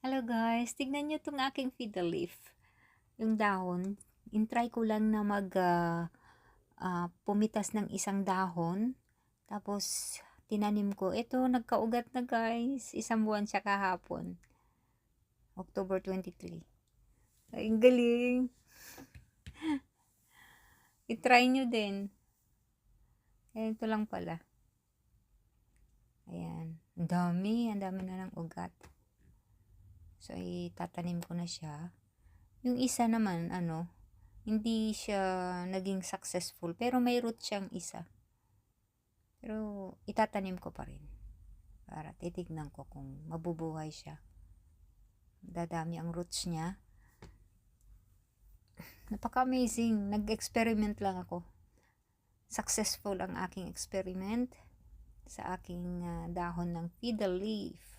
Hello guys, tignan nyo itong aking fiddle leaf. Yung dahon, intry ko lang na pumitas ng isang dahon. Tapos, tinanim ko. Ito, nagkaugat na guys. Isang buwan siya kahapon. October 23. Ay, ang galing. I-try nyo din. Ito lang pala. Ayan. Ang dami na ng ugat. So, itatanim ko na siya. Yung isa naman, hindi siya naging successful. Pero may root siyang isa. Pero, itatanim ko pa rin. Para titignan ko kung mabubuhay siya. Dadami ang roots niya. Napaka-amazing. Nag-experiment lang ako. Successful ang aking experiment sa aking dahon ng fiddle leaf.